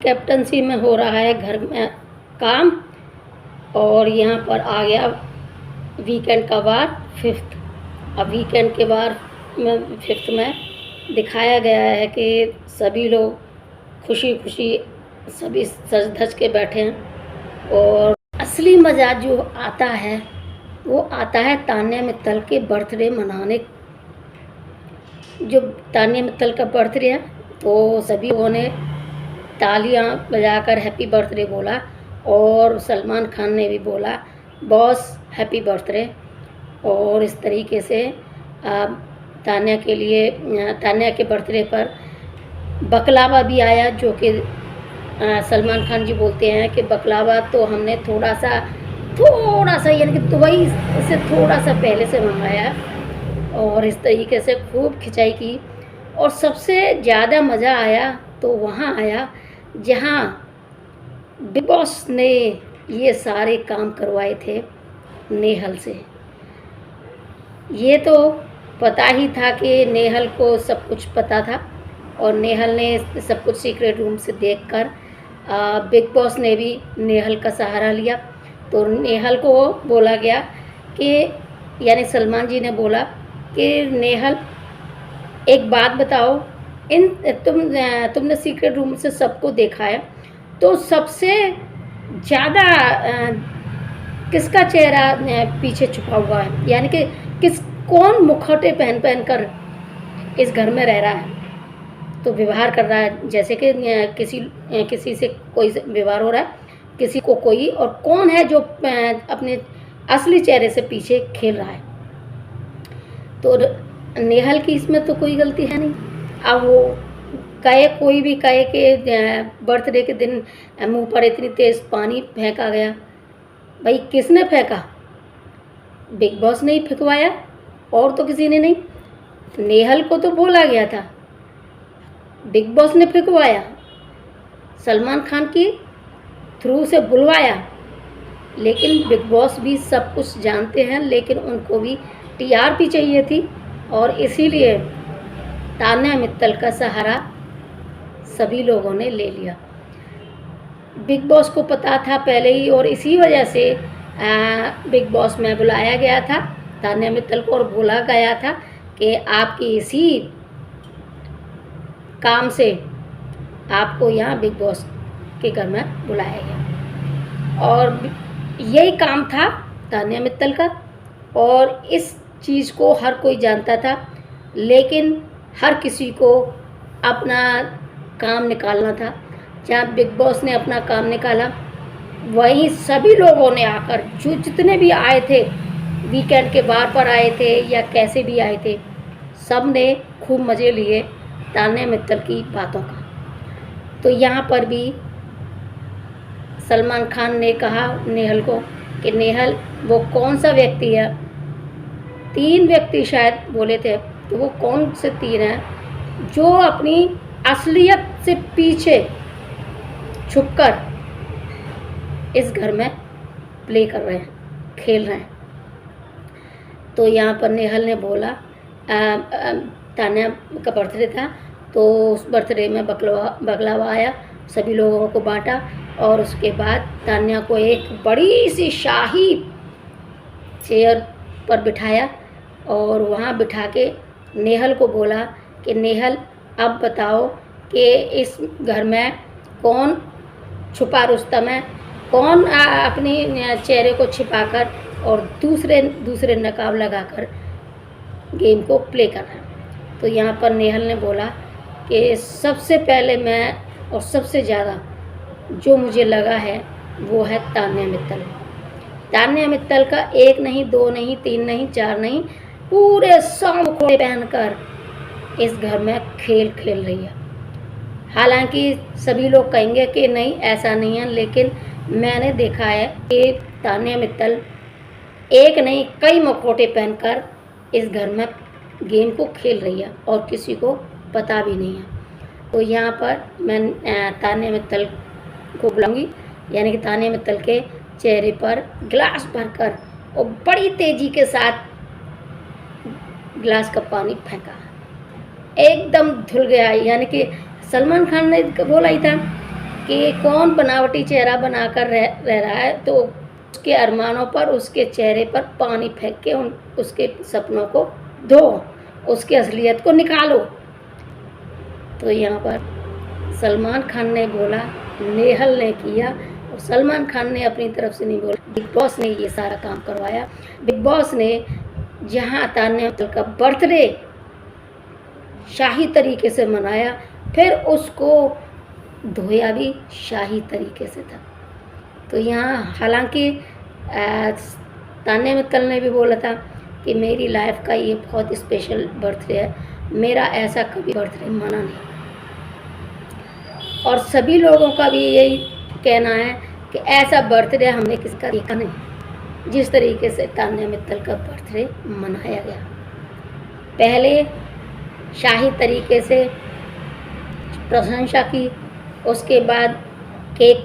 Captaincy में हो रहा है घर में काम, और यहाँ पर आ गया वीकेंड का वार 5th। अब वीकेंड के वार में 5th में दिखाया गया है कि सभी लोग खुशी खुशी सभी सज धज के बैठे हैं। और असली मज़ा जो आता है वो आता है तान्या मित्तल के बर्थडे मनाने। जो तान्या मित्तल का बर्थडे है तो सभी लोगों ने तालियां बजाकर हैप्पी बर्थडे बोला, और सलमान खान ने भी बोला बॉस हैप्पी बर्थडे। और इस तरीके से तान्या के लिए तान्या के बर्थडे पर बकलावा भी आया, जो कि सलमान खान जी बोलते हैं कि बकलावा तो हमने थोड़ा सा यानी कि दुबई से थोड़ा सा पहले से मंगाया। और इस तरीके से खूब खिंचाई की। और सबसे ज़्यादा मज़ा आया तो वहाँ आया जहाँ बिग बॉस ने ये सारे काम करवाए थे नेहल से। ये तो पता ही था कि नेहल को सब कुछ पता था, और नेहल ने सब कुछ सीक्रेट रूम से देखकर बिग बॉस ने भी नेहल का सहारा लिया। तो नेहल को बोला गया कि यानी सलमान जी ने बोला कि नेहल एक बात बताओ, तुमने सीक्रेट रूम से सबको देखा है, तो सबसे ज़्यादा किसका चेहरा पीछे छुपा हुआ है, यानी कि कौन मुखौटे पहन कर इस घर में रह रहा है, तो व्यवहार कर रहा है जैसे कि किसी से कोई व्यवहार हो रहा है, किसी को कोई, और कौन है जो अपने असली चेहरे से पीछे खेल रहा है। तो नेहल की इसमें तो कोई गलती है नहीं। अब वो कोई भी कहे कि बर्थडे के दिन मुंह पर इतनी तेज़ पानी फेंका गया, भाई किसने फेंका? बिग बॉस ने ही फेंकवाया, और तो किसी ने नहीं। नेहल को तो बोला गया था, बिग बॉस ने फेंकवाया, सलमान खान की थ्रू से बुलवाया। लेकिन बिग बॉस भी सब कुछ जानते हैं, लेकिन उनको भी टीआरपी चाहिए थी, और इसीलिए तान्या मित्तल का सहारा सभी लोगों ने ले लिया। बिग बॉस को पता था पहले ही, और इसी वजह से बिग बॉस में बुलाया गया था तान्या मित्तल को, और बोला गया था कि आपकी इसी काम से आपको यहाँ बिग बॉस के घर में बुलाया गया। और यही काम था तान्या मित्तल का, और इस चीज़ को हर कोई जानता था, लेकिन हर किसी को अपना काम निकालना था। जहाँ बिग बॉस ने अपना काम निकाला, वहीं सभी लोगों ने आकर, जो जितने भी आए थे, वीकेंड के बार पर आए थे या कैसे भी आए थे, सब ने खूब मज़े लिए तान्या मित्तल की बातों का। तो यहाँ पर भी सलमान खान ने कहा नेहल को कि नेहल वो कौन सा व्यक्ति है, 3 व्यक्ति शायद बोले थे, तो वो कौन से 3 हैं जो अपनी असलियत से पीछे छुपकर इस घर में प्ले कर रहे हैं, खेल रहे हैं। तो यहाँ पर नेहल ने बोला तान्या का बर्थडे था, तो उस बर्थडे में बकलावा आया, सभी लोगों को बांटा, और उसके बाद तान्या को एक बड़ी सी शाही चेयर पर बिठाया, और वहाँ बिठा के नेहल को बोला कि नेहल अब बताओ कि इस घर में कौन छुपा रुस्तम है, कौन अपनी चेहरे को छिपाकर और दूसरे नकाब लगाकर गेम को प्ले कर रहा है। तो यहाँ पर नेहल ने बोला कि सबसे पहले मैं, और सबसे ज़्यादा जो मुझे लगा है वो है तान्या मित्तल। तान्या मित्तल का 1 नहीं, 2 नहीं, 3 नहीं, 4 नहीं, पूरे 100 मुखौटे पहनकर इस घर में खेल खेल रही है। हालांकि सभी लोग कहेंगे कि नहीं ऐसा नहीं है, लेकिन मैंने देखा है कि तान्या मित्तल 1 नहीं कई मुखौटे पहनकर इस घर में गेम को खेल रही है, और किसी को पता भी नहीं है। तो यहाँ पर मैं तान्या मित्तल को बुलाऊंगी, यानी कि तान्या मित्तल के चेहरे पर गिलास भरकर और बड़ी तेज़ी के साथ गिलास का पानी फेंका, एकदम धुल गया। यानी कि सलमान खान ने बोला ही था कि कौन बनावटी चेहरा बनाकर रह रहा है, तो उसके अरमानों पर, उसके चेहरे पर पानी फेंक के उसके सपनों को धो, उसकी असलियत को निकालो। तो यहाँ पर सलमान खान ने बोला, नेहल ने किया, और सलमान खान ने अपनी तरफ से नहीं बोला, बिग बॉस ने ये सारा काम करवाया। बिग बॉस ने जहाँ तान्या मित्तल का बर्थडे शाही तरीके से मनाया, फिर उसको धोया भी शाही तरीके से था। तो यहाँ हालांकि तान्या मित्तल ने भी बोला था कि मेरी लाइफ का ये बहुत स्पेशल बर्थडे है, मेरा ऐसा कभी बर्थडे मना नहीं। और सभी लोगों का भी यही कहना है कि ऐसा बर्थडे हमने किसका देखा नहीं जिस तरीके से तान्या मित्तल का बर्थडे मनाया गया। पहले शाही तरीके से प्रशंसा की, उसके बाद केक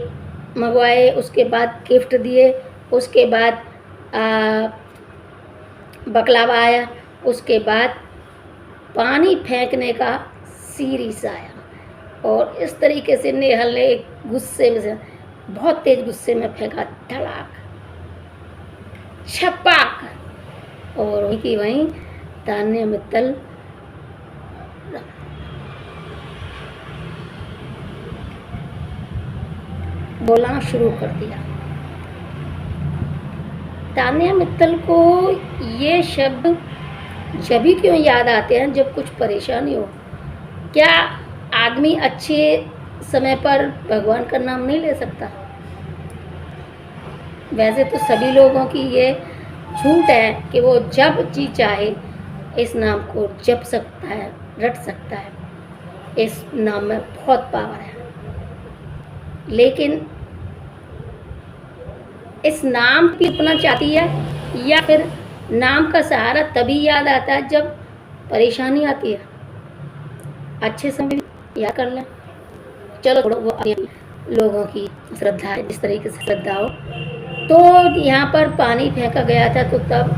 मंगवाए, उसके बाद गिफ्ट दिए, उसके बाद बकलावा आया, उसके बाद पानी फेंकने का सीरीज आया। और इस तरीके से नेहल ने एक गुस्से में से, बहुत तेज गुस्से में फेंका, धड़ाक छपाक, और वहीं की वहीं तान्या मित्तल बोलना शुरू कर दिया। तान्या मित्तल को ये शब्द जब भी क्यों याद आते हैं जब कुछ परेशानी हो। क्या आदमी अच्छे समय पर भगवान का नाम नहीं ले सकता? वैसे तो सभी लोगों की ये झूठ है कि वो जब जी चाहे इस नाम को जप सकता है, रट सकता है। इस नाम में बहुत पावर है, लेकिन इस नाम की अपना चाहती है, या फिर नाम का सहारा तभी याद आता है जब परेशानी आती है। अच्छे समय याद कर लें, चलो वो अपने लोगों की श्रद्धा है, जिस तरीके से श्रद्धा हो। तो यहाँ पर पानी फेंका गया था, तो तब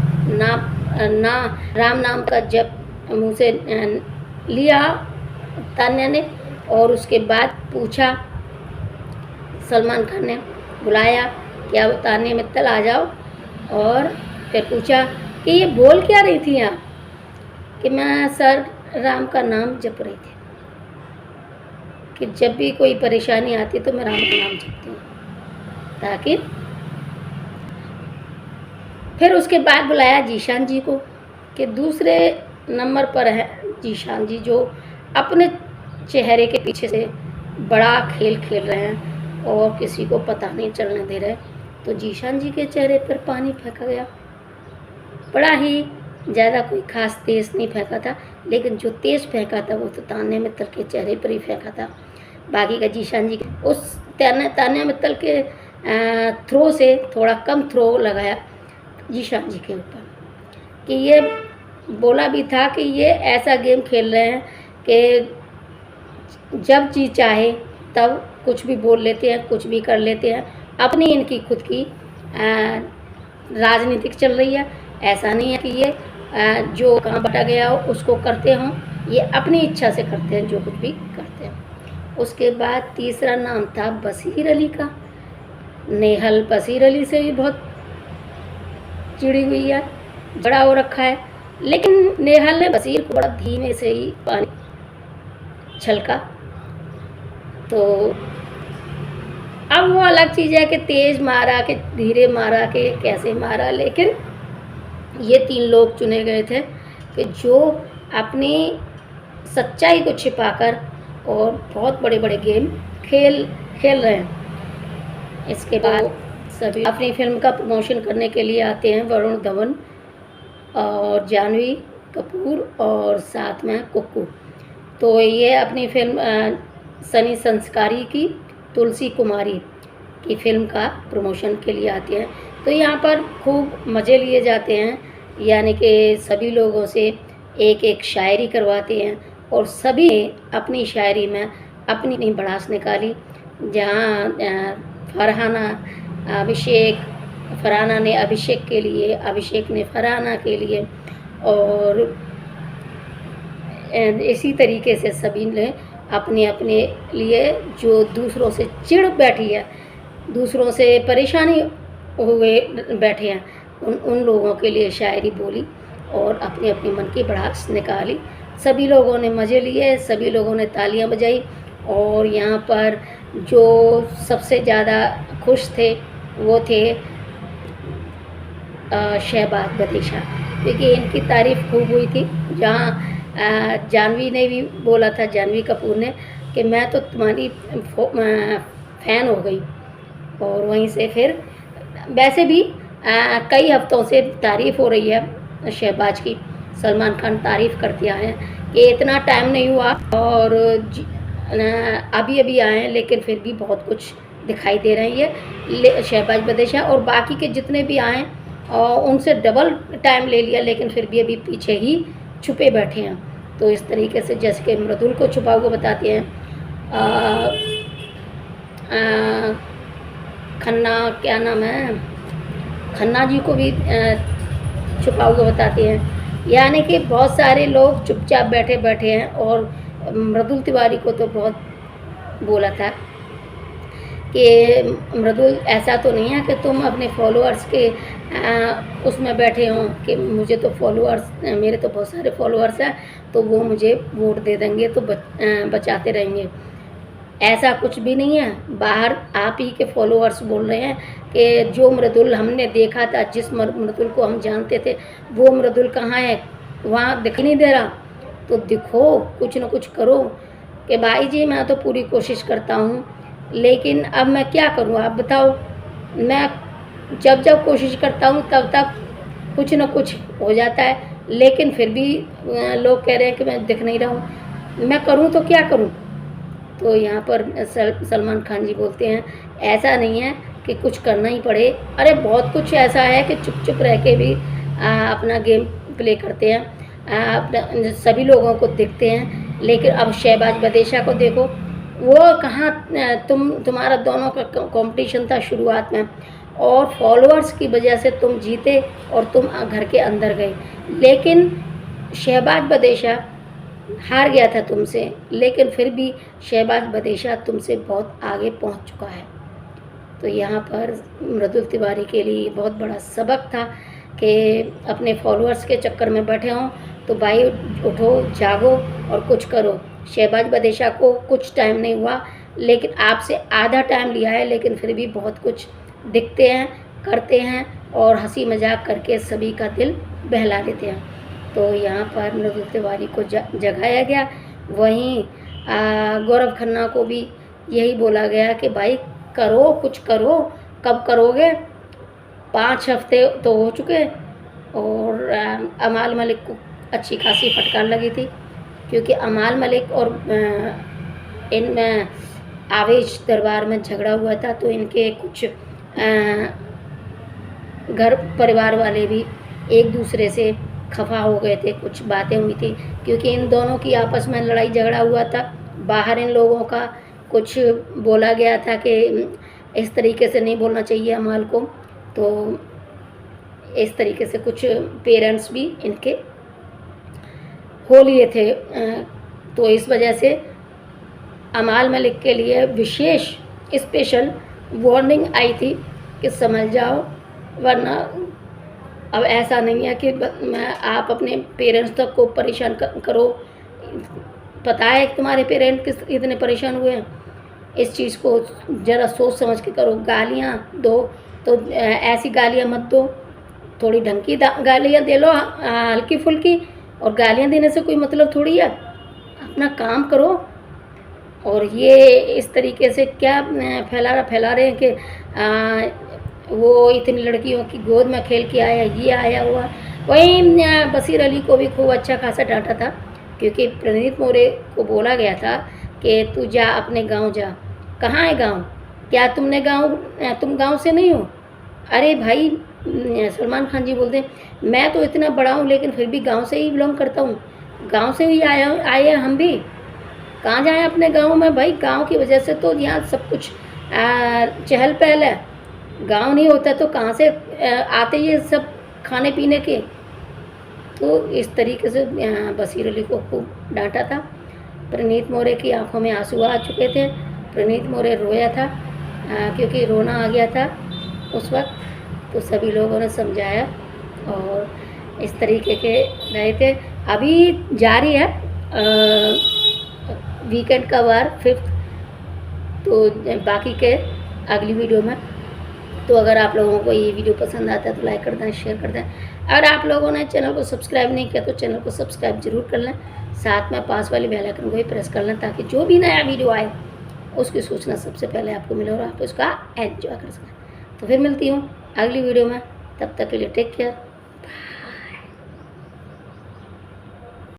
राम नाम का जप मुँह से लिया तान्या ने, और उसके बाद पूछा, सलमान खान ने बुलाया कि अब तान्या मित्तल आ जाओ, और फिर पूछा कि ये बोल क्या रही थी आप? कि मैं सर राम का नाम जप रही थी, कि जब भी कोई परेशानी आती तो मैं राम का नाम जपती हूँ, ताकि। फिर उसके बाद बुलाया जीशान जी को, कि दूसरे नंबर पर है जीशान जी, जो अपने चेहरे के पीछे से बड़ा खेल खेल रहे हैं और किसी को पता नहीं चलने दे रहे। तो जीशान जी के चेहरे पर पानी फेंका गया, बड़ा ही ज़्यादा कोई खास तेज़ नहीं फेंका था, लेकिन जो तेज़ फेंका था वो तो तान्या मित्तल के चेहरे पर ही फेंका था। बाकी का जीशान जी उस तान्या मित्तल के थ्रो से थोड़ा कम थ्रो लगाया जीशान जी के ऊपर, कि ये बोला भी था कि ये ऐसा गेम खेल रहे हैं कि जब जी चाहे तब कुछ भी बोल लेते हैं, कुछ भी कर लेते हैं। अपनी इनकी खुद की राजनीतिक चल रही है। ऐसा नहीं है कि ये जो कहाँ बटा गया हो उसको करते हों, ये अपनी इच्छा से करते हैं जो कुछ भी करते हैं। उसके बाद तीसरा नाम था बशीर अली का। नेहल बशीर अली से भी बहुत चिड़ी हुई है, बड़ा हो रखा है, लेकिन नेहल ने बशीर को बड़ा धीमे से ही पानी छलका। तो अब वो अलग चीज़ है कि तेज़ मारा कि धीरे मारा कि कैसे मारा, लेकिन ये 3 लोग चुने गए थे कि जो अपनी सच्चाई को छिपाकर और बहुत बड़े बड़े गेम खेल रहे हैं। इसके बाद सभी अपनी फिल्म का प्रमोशन करने के लिए आते हैं, वरुण धवन और जानवी कपूर और साथ में कुक्कू। तो ये अपनी फिल्म सनी संस्कारी की तुलसी कुमारी की फिल्म का प्रमोशन के लिए आते हैं। तो यहाँ पर खूब मज़े लिए जाते हैं, यानी कि सभी लोगों से एक एक शायरी करवाते हैं और सभी अपनी शायरी में अपनी भड़ास निकाली। जहाँ फरहाना ने अभिषेक के लिए, अभिषेक ने फरहाना के लिए, और इसी तरीके से सभी ने अपने अपने लिए जो दूसरों से चिढ़ बैठी है, दूसरों से परेशानी हुए बैठे हैं, उन उन लोगों के लिए शायरी बोली और अपनी अपनी मन की भड़ास निकाली। सभी लोगों ने मज़े लिए, सभी लोगों ने तालियां बजाई और यहाँ पर जो सबसे ज़्यादा खुश थे वो थे शहबाज बदेशा, क्योंकि इनकी तारीफ़ खूब हुई थी। जहाँ जानवी ने भी बोला था, जानवी कपूर ने, कि मैं तो तुम्हारी फ़ैन हो गई। और वहीं से फिर वैसे भी कई हफ्तों से तारीफ़ हो रही है शहबाज की, सलमान खान तारीफ़ करते आए हैं कि इतना टाइम नहीं हुआ और अभी अभी आए हैं, लेकिन फिर भी बहुत कुछ दिखाई दे रही है शहबाज बदेशा। और बाकी के जितने भी आए और उनसे डबल टाइम ले लिया, लेकिन फिर भी अभी पीछे ही छुपे बैठे हैं। तो इस तरीके से जैसे कि मृदुल को छुपा हुआ बताते हैं, खन्ना, क्या नाम है, खन्ना जी को भी छुपा हुआ बताते हैं। यानी कि बहुत सारे लोग चुपचाप बैठे बैठे हैं। और मृदुल तिवारी को तो बहुत बोला था कि मृदुल, ऐसा तो नहीं है कि तुम अपने फॉलोअर्स के उसमें बैठे हों कि मुझे तो फॉलोअर्स, मेरे तो बहुत सारे फॉलोअर्स हैं तो वो मुझे वोट दे देंगे तो बचाते रहेंगे। ऐसा कुछ भी नहीं है। बाहर आप ही के फॉलोअर्स बोल रहे हैं कि जो मृदुल हमने देखा था, जिस मृदुल को हम जानते थे, वो मृदुल कहाँ है, वहाँ दिख नहीं दे रहा। तो दिखो, कुछ न कुछ करो। कि भाई जी मैं तो पूरी कोशिश करता हूँ, लेकिन अब मैं क्या करूँ आप बताओ। मैं जब जब कोशिश करता हूँ तब तक कुछ न कुछ हो जाता है, लेकिन फिर भी लोग कह रहे हैं कि मैं दिख नहीं रहा हूँ। मैं करूँ तो क्या करूँ। तो यहाँ पर सलमान खान जी बोलते हैं ऐसा नहीं है कि कुछ करना ही पड़े। अरे बहुत कुछ ऐसा है कि चुप चुप रह के भी अपना गेम प्ले करते हैं, अपना सभी लोगों को देखते हैं। लेकिन अब शहबाज बदेशा को देखो, वो कहाँ, तुम्हारा दोनों का कंपटीशन था शुरुआत में और फॉलोअर्स की वजह से तुम जीते और तुम घर के अंदर गए। लेकिन शहबाज बदेशा हार गया था तुमसे, लेकिन फिर भी शहबाज बदेशा तुमसे बहुत आगे पहुंच चुका है। तो यहाँ पर मृदुल तिवारी के लिए बहुत बड़ा सबक था कि अपने फॉलोअर्स के चक्कर में बैठे हों तो भाई उठो, जागो और कुछ करो। शहबाज बदेशा को कुछ टाइम नहीं हुआ, लेकिन आपसे आधा टाइम लिया है, लेकिन फिर भी बहुत कुछ दिखते हैं, करते हैं और हंसी मजाक करके सभी का दिल बहला देते हैं। तो यहाँ पर मृदुल तिवारी को जगाया गया। वहीं गौरव खन्ना को भी यही बोला गया कि भाई करो, कुछ करो, कब करोगे। 5 हफ्ते तो हो चुके और अमाल मलिक को अच्छी खासी फटकार लगी थी, क्योंकि अमाल मलिक और इनमें आवेश दरबार में झगड़ा हुआ था। तो इनके कुछ घर परिवार वाले भी एक दूसरे से खफा हो गए थे, कुछ बातें हुई थी, क्योंकि इन दोनों की आपस में लड़ाई झगड़ा हुआ था। बाहर इन लोगों का कुछ बोला गया था कि इस तरीके से नहीं बोलना चाहिए अमाल को, तो इस तरीके से कुछ पेरेंट्स भी इनके हो लिए थे। तो इस वजह से अमाल मलिक के लिए विशेष स्पेशल वार्निंग आई थी कि समझ जाओ, वरना अब ऐसा नहीं है कि आप अपने पेरेंट्स तक को परेशान करो। पता है तुम्हारे पेरेंट्स कितने परेशान हुए हैं, इस चीज़ को ज़रा सोच समझ के करो। गालियाँ दो तो ऐसी गालियाँ मत दो, थोड़ी ढंग की गालियाँ दे लो, हल्की फुल्की। और गालियाँ देने से कोई मतलब थोड़ी है, अपना काम करो। और ये इस तरीके से क्या फैला रहे हैं कि वो इतनी लड़कियों की गोद में खेल के आया, ये आया हुआ। वहीं बशीर अली को भी खूब अच्छा खासा डांटा था, क्योंकि प्रणीत मोरे को बोला गया था कि तू जा, अपने गांव जा। कहाँ है गांव, क्या तुम गांव से नहीं हो। अरे भाई, सलमान खान जी बोलते हैं मैं तो इतना बड़ा हूँ लेकिन फिर भी गांव से ही बिलोंग करता हूँ, गांव से ही आए हैं हम भी। कहाँ जाएं अपने गांव में भाई, गांव की वजह से तो यहाँ सब कुछ चहल पहल है। गांव नहीं होता तो कहाँ से आते ये सब खाने पीने के। तो इस तरीके से बशीर अली को खूब डांटा था। प्रणीत मोरे की आंखों में आंसू आ चुके थे। प्रणीत मोरे रोया था क्योंकि रोना आ गया था उस वक्त। तो सभी लोगों ने समझाया और इस तरीके के रहे थे। अभी जारी है वीकेंड का वार 5th, तो बाकी के अगली वीडियो में। तो अगर आप लोगों को ये वीडियो पसंद आता है तो लाइक कर दें, शेयर कर दें। अगर आप लोगों ने चैनल को सब्सक्राइब नहीं किया तो चैनल को सब्सक्राइब जरूर कर लें, साथ में पास वाली बेल आइकन को भी प्रेस कर लें ताकि जो भी नया वीडियो आए उसकी सूचना सबसे पहले आपको मिले और आप उसका एंजॉय कर सकें। तो फिर मिलती हूँ अगली वीडियो में, तब तक के लिए टेक केयर।